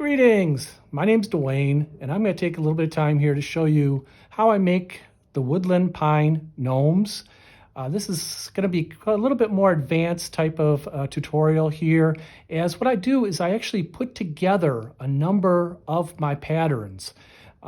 Greetings, my name's Dwayne, and I'm going to take a little bit of time here to show you how I make the woodland pine gnomes. This is going to be a little bit more advanced type of tutorial here, as what I do is I actually put together a number of my patterns.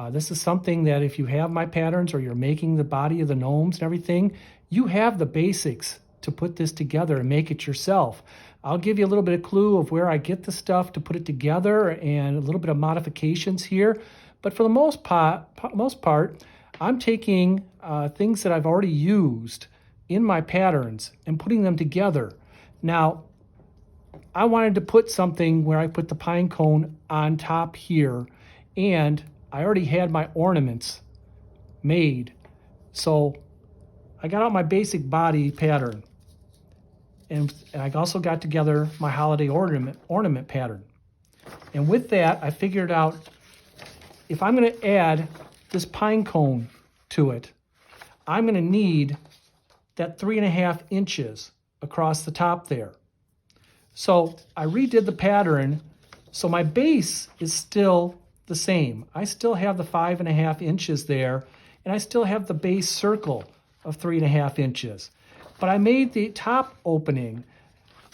This is something that if you have my patterns or you're making the body of the gnomes and everything, you have the basics to put this together and make it yourself. I'll give you a little bit of clue of where I get the stuff to put it together and a little bit of modifications here. But for the most part, I'm taking things that I've already used in my patterns and putting them together. Now, I wanted to put something where I put the pine cone on top here, and I already had my ornaments made. So I got out my basic body pattern. And I also got together my holiday ornament pattern. And with that, I figured out if I'm going to add this pine cone to it, I'm going to need that 3.5 inches across the top there. So I redid the pattern, so my base is still the same. I still have the 5.5 inches there, and I still have the base circle of 3.5 inches. But I made the top opening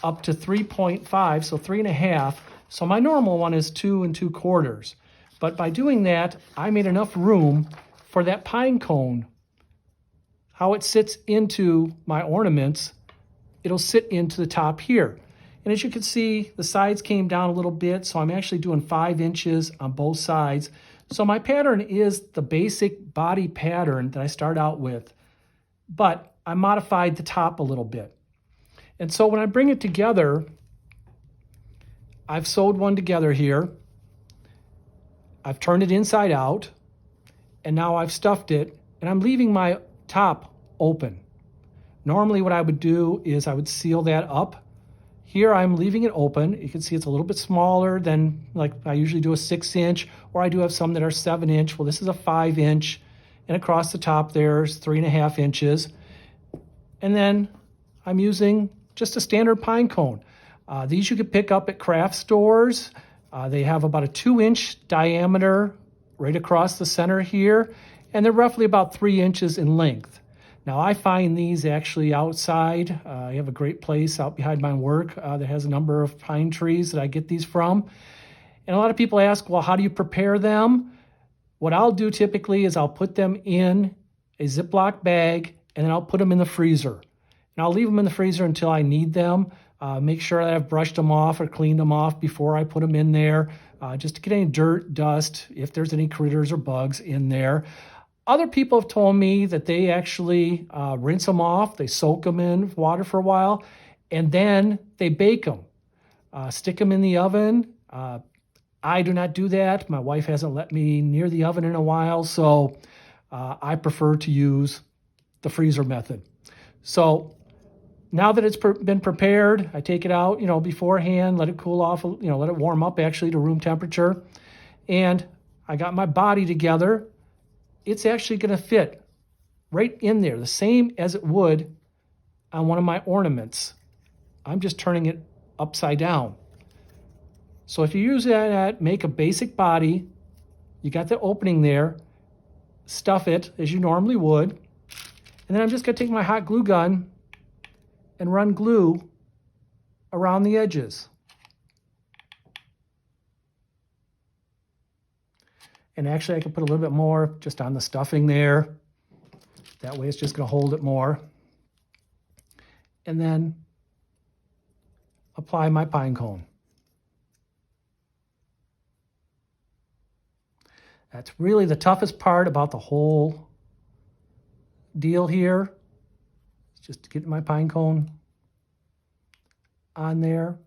up to 3.5, so 3.5. So my normal one is 2 2/4. But by doing that, I made enough room for that pine cone. How it sits into my ornaments, it'll sit into the top here. And as you can see, the sides came down a little bit, so I'm actually doing 5 inches on both sides. So my pattern is the basic body pattern that I start out with. But I modified the top a little bit. And so when I bring it together, I've sewed one together here. I've turned it inside out, and now I've stuffed it, and I'm leaving my top open. Normally what I would do is I would seal that up. Here I'm leaving it open. You can see it's a little bit smaller than, like I usually do a 6-inch, or I do have some that are 7-inch. Well, this is a 5-inch, and across the top there's 3.5 inches. And then I'm using just a standard pine cone. These you could pick up at craft stores. They have about a 2-inch diameter right across the center here, and they're roughly about 3 inches in length. Now I find these actually outside. I have a great place out behind my work that has a number of pine trees that I get these from. And a lot of people ask, well, how do you prepare them? What I'll do typically is I'll put them in a Ziploc bag, and then I'll put them in the freezer. And I'll leave them in the freezer until I need them. Make sure that I've brushed them off or cleaned them off before I put them in there, just to get any dirt, dust, if there's any critters or bugs in there. Other people have told me that they actually rinse them off, they soak them in water for a while, and then they bake them. Stick them in the oven. I do not do that. My wife hasn't let me near the oven in a while, so I prefer to use the freezer method. So now that it's been prepared, I take it out, beforehand, let it cool off, let it warm up actually to room temperature. And I got my body together. It's actually going to fit right in there, the same as it would on one of my ornaments. I'm just turning it upside down. So if you use that, make a basic body, you got the opening there, stuff it as you normally would. And then I'm just going to take my hot glue gun and run glue around the edges. And actually I can put a little bit more just on the stuffing there. That way it's just going to hold it more. And then apply my pine cone. That's really the toughest part about the whole deal here. Just to get my pine cone on there,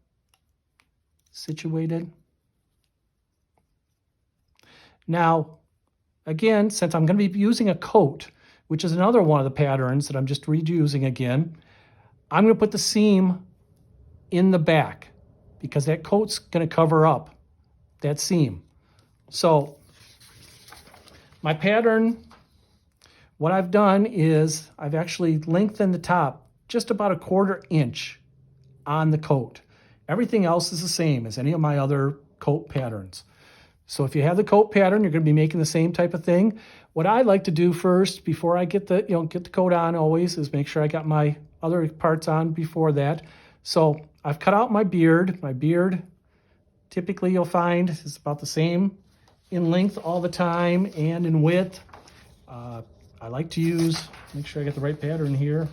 situated. Now, again, since I'm going to be using a coat, which is another one of the patterns that I'm just reusing again, I'm going to put the seam in the back because that coat's going to cover up that seam. So my pattern, what I've done is I've actually lengthened the top just about 1/4 inch on the coat. Everything else is the same as any of my other coat patterns. So if you have the coat pattern, you're going to be making the same type of thing. What I like to do first, before I get the coat on always, is make sure I got my other parts on before that. So I've cut out my beard. My beard, typically you'll find, is about the same in length all the time and in width. I like to use, make sure I get the right pattern here.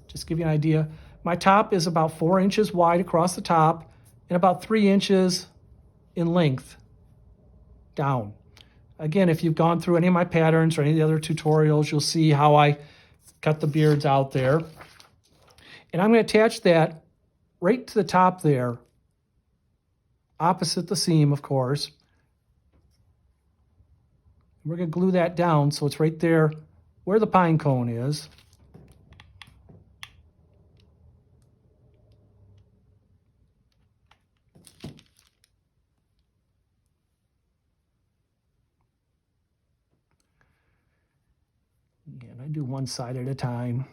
Just give you an idea. My top is about 4 inches wide across the top and about 3 inches in length down. Again, if you've gone through any of my patterns or any of the other tutorials, you'll see how I cut the beards out there. And I'm going to attach that right to the top there, opposite the seam, of course. We're going to glue that down so it's right there where the pine cone is. And I do one side at a time.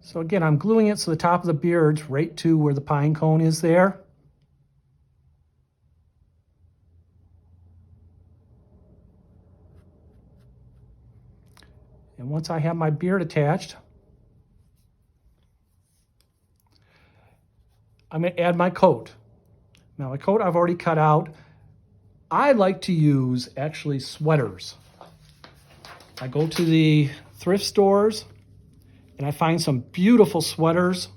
So again, I'm gluing it so the top of the beard's right to where the pine cone is there. And once I have my beard attached, I'm going to add my coat. Now my coat I've already cut out. I like to use actually sweaters. I go to the thrift stores and I find some beautiful sweaters.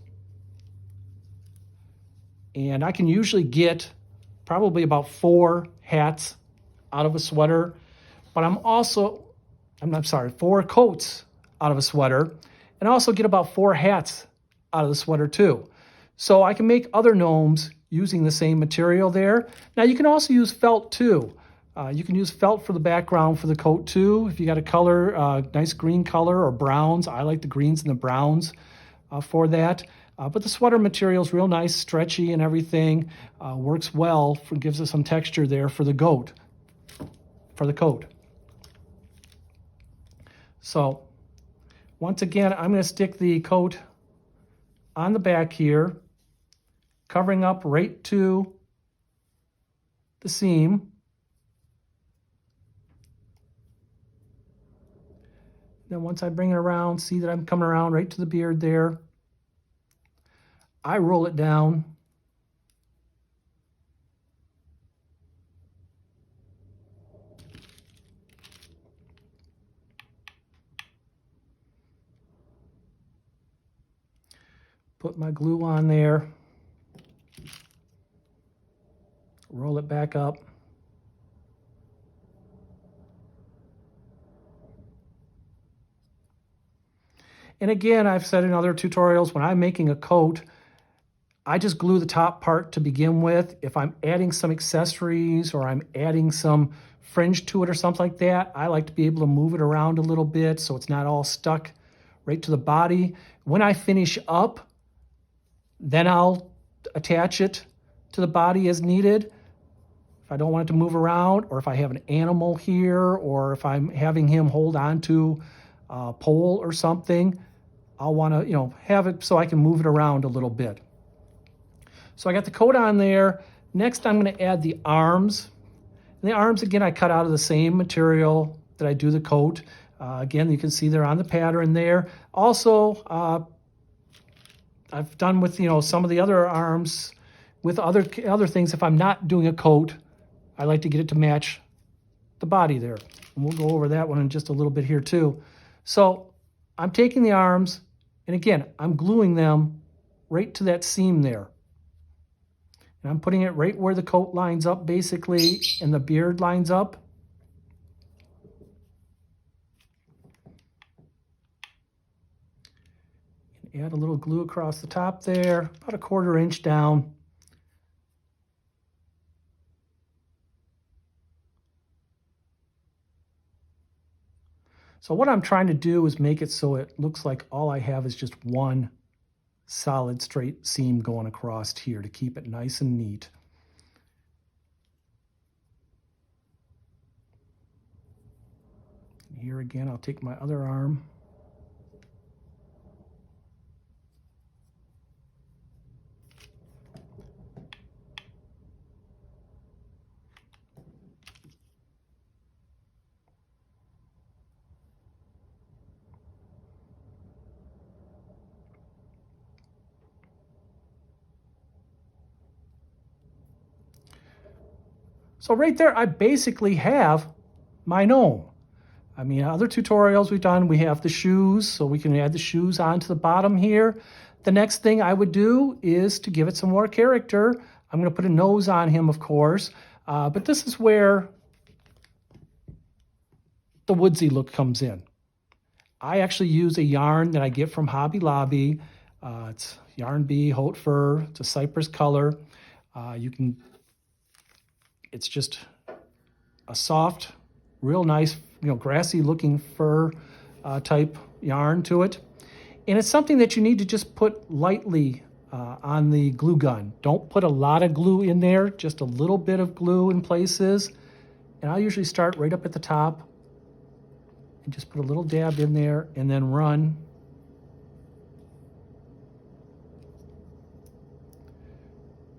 And I can usually get probably about 4 hats out of a sweater. But I'm sorry, 4 coats out of a sweater. And I also get about 4 hats out of the sweater too. So I can make other gnomes using the same material there. Now you can also use felt too. You can use felt for the background for the coat too. If you got a color, nice green color or browns. I like the greens and the browns for that. But the sweater material is real nice, stretchy and everything. Works well, gives us some texture there for the coat. So once again, I'm going to stick the coat on the back here, covering up right to the seam. Then once I bring it around, see that I'm coming around right to the beard there. I roll it down. Put my glue on there. Roll it back up. And again, I've said in other tutorials, when I'm making a coat, I just glue the top part to begin with. If I'm adding some accessories or I'm adding some fringe to it or something like that, I like to be able to move it around a little bit so it's not all stuck right to the body. When I finish up, then I'll attach it to the body as needed. If I don't want it to move around, or if I have an animal here, or if I'm having him hold on to a pole or something, I'll want to, have it so I can move it around a little bit. So I got the coat on there. Next, I'm going to add the arms. And the arms, again, I cut out of the same material that I do the coat. Again, you can see they're on the pattern there. Also, I've done with, some of the other arms with other things. If I'm not doing a coat, I like to get it to match the body there. And we'll go over that one in just a little bit here too. So I'm taking the arms, and again, I'm gluing them right to that seam there. And I'm putting it right where the coat lines up, basically, and the beard lines up. And add a little glue across the top there, about a 1/4 inch down. So what I'm trying to do is make it so it looks like all I have is just one solid straight seam going across here to keep it nice and neat. Here again, I'll take my other arm. So right there, I basically have my gnome. I mean, other tutorials we've done, we have the shoes, so we can add the shoes onto the bottom here. The next thing I would do is to give it some more character. I'm going to put a nose on him, of course, but this is where the woodsy look comes in. I actually use a yarn that I get from Hobby Lobby. It's Yarn Bee Haute Fur. It's a cypress color. It's just a soft, real nice, grassy looking fur type yarn to it. And it's something that you need to just put lightly on the glue gun. Don't put a lot of glue in there, just a little bit of glue in places. And I'll usually start right up at the top and just put a little dab in there and then run.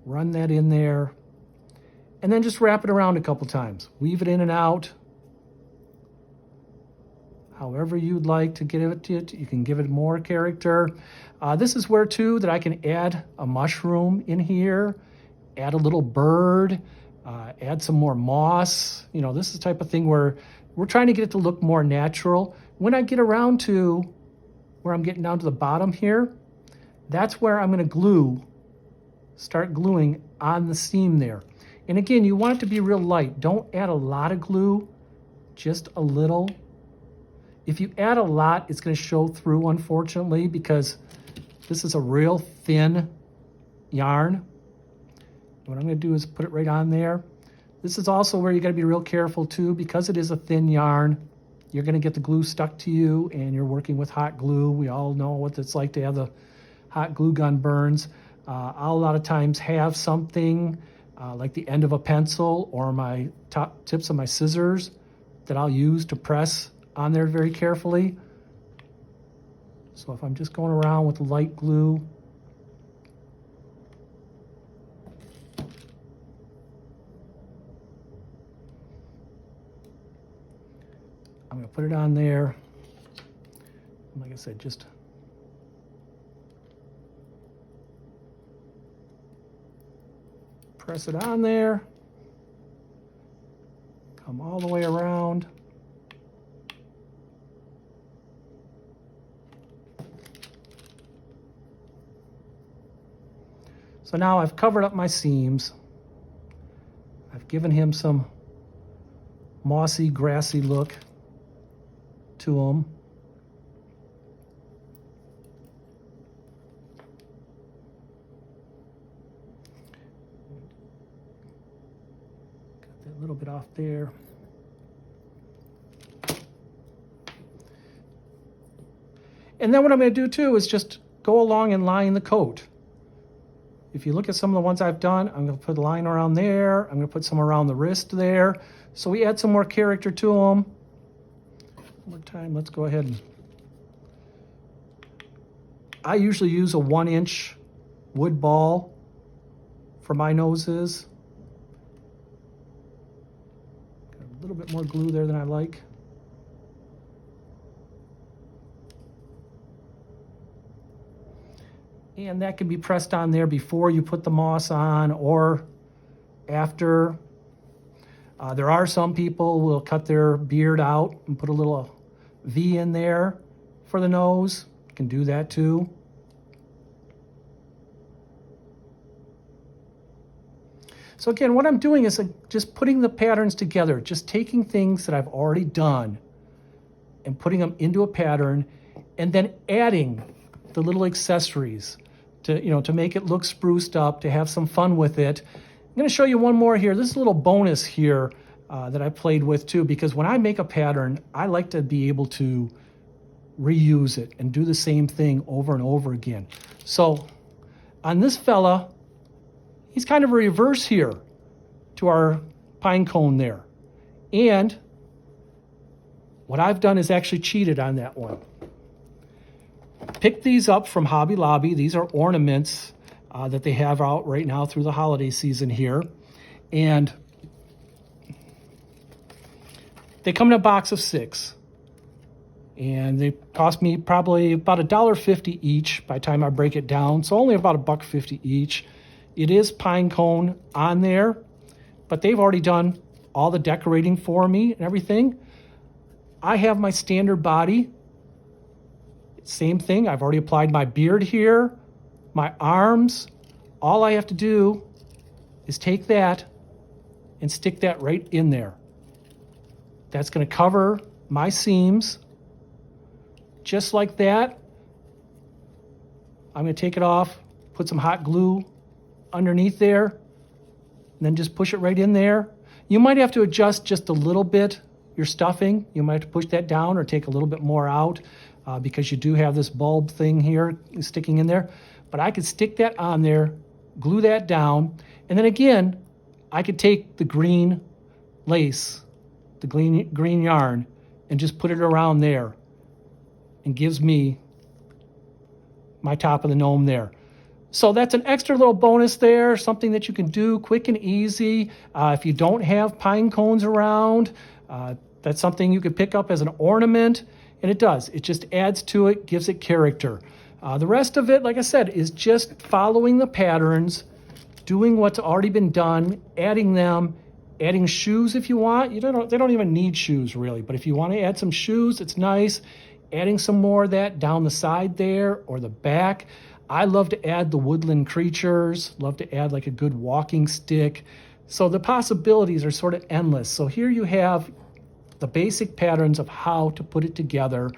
Run that in there. And then just wrap it around a couple times. Weave it in and out. However you'd like to give it to it, you can give it more character. This is where too that I can add a mushroom in here, add a little bird, add some more moss. This is the type of thing where we're trying to get it to look more natural. When I get around to where I'm getting down to the bottom here, that's where I'm going to start gluing on the seam there. And again, you want it to be real light. Don't add a lot of glue, just a little. If you add a lot, it's going to show through, unfortunately, because this is a real thin yarn. What I'm going to do is put it right on there. This is also where you got to be real careful too, because it is a thin yarn. You're going to get the glue stuck to you, and you're working with hot glue. We all know what it's like to have the hot glue gun burns. I'll a lot of times have something like the end of a pencil or my top tips of my scissors that I'll use to press on there very carefully. So if I'm just going around with light glue, I'm going to put it on there. And like I said, just press it on there. Come all the way around. So now I've covered up my seams. I've given him some mossy, grassy look to him. Got that little bit off there. And then what I'm going to do too is just go along and line the coat. If you look at some of the ones I've done, I'm going to put a line around there. I'm going to put some around the wrist there. So we add some more character to them. One more time, let's go ahead and... I usually use a 1-inch wood ball for my noses. Got a little bit more glue there than I like. And that can be pressed on there before you put the moss on or after. There are some people who will cut their beard out and put a little V in there for the nose. You can do that too. So again, what I'm doing is just putting the patterns together, just taking things that I've already done and putting them into a pattern and then adding the little accessories to make it look spruced up, to have some fun with it. I'm going to show you one more here. This is a little bonus here that I played with too, because when I make a pattern, I like to be able to reuse it and do the same thing over and over again. So on this fella, he's kind of a reverse here to our pine cone there. And What I've done is actually cheated on that one. Picked these up from Hobby Lobby. These are ornaments that they have out right now through the holiday season here. And they come in a box of 6. And they cost me probably about $1.50 each by the time I break it down. So only about $1.50 each. It is pine cone on there, but they've already done all the decorating for me and everything. I have my standard body. Same thing. I've already applied my beard here, my arms. All I have to do is take that and stick that right in there. That's going to cover my seams. Just like that. I'm going to take it off, put some hot glue underneath there, and then just push it right in there. You might have to adjust just a little bit your stuffing. You might have to push that down or take a little bit more out because you do have this bulb thing here sticking in there. But I could stick that on there, glue that down, and then again, I could take the green lace, the green yarn, and just put it around there. And gives me my top of the gnome there. So that's an extra little bonus there, something that you can do quick and easy. If you don't have pine cones around, that's something you could pick up as an ornament, and it does. It just adds to it, gives it character. The rest of it, like I said, is just following the patterns, doing what's already been done, adding them, adding shoes if you want. They don't even need shoes really, but if you want to add some shoes, it's nice. Adding some more of that down the side there or the back. I love to add the woodland creatures, love to add like a good walking stick. So the possibilities are sort of endless. So here you have the basic patterns of how to put it together.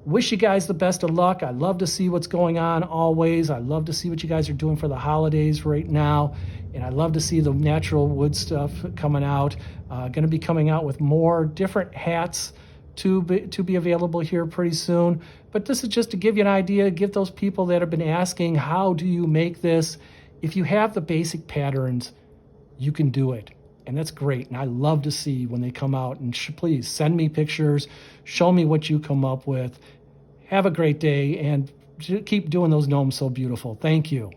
Wish you guys the best of luck. I love to see what's going on always. I love to see what you guys are doing for the holidays right now. And I love to see the natural wood stuff coming out. Going to be coming out with more different hats to be available here pretty soon. But this is just to give you an idea, give those people that have been asking, how do you make this? If you have the basic patterns, you can do it. And that's great. And I love to see when they come out. And please send me pictures, show me what you come up with. Have a great day and keep doing those gnomes so beautiful. Thank you.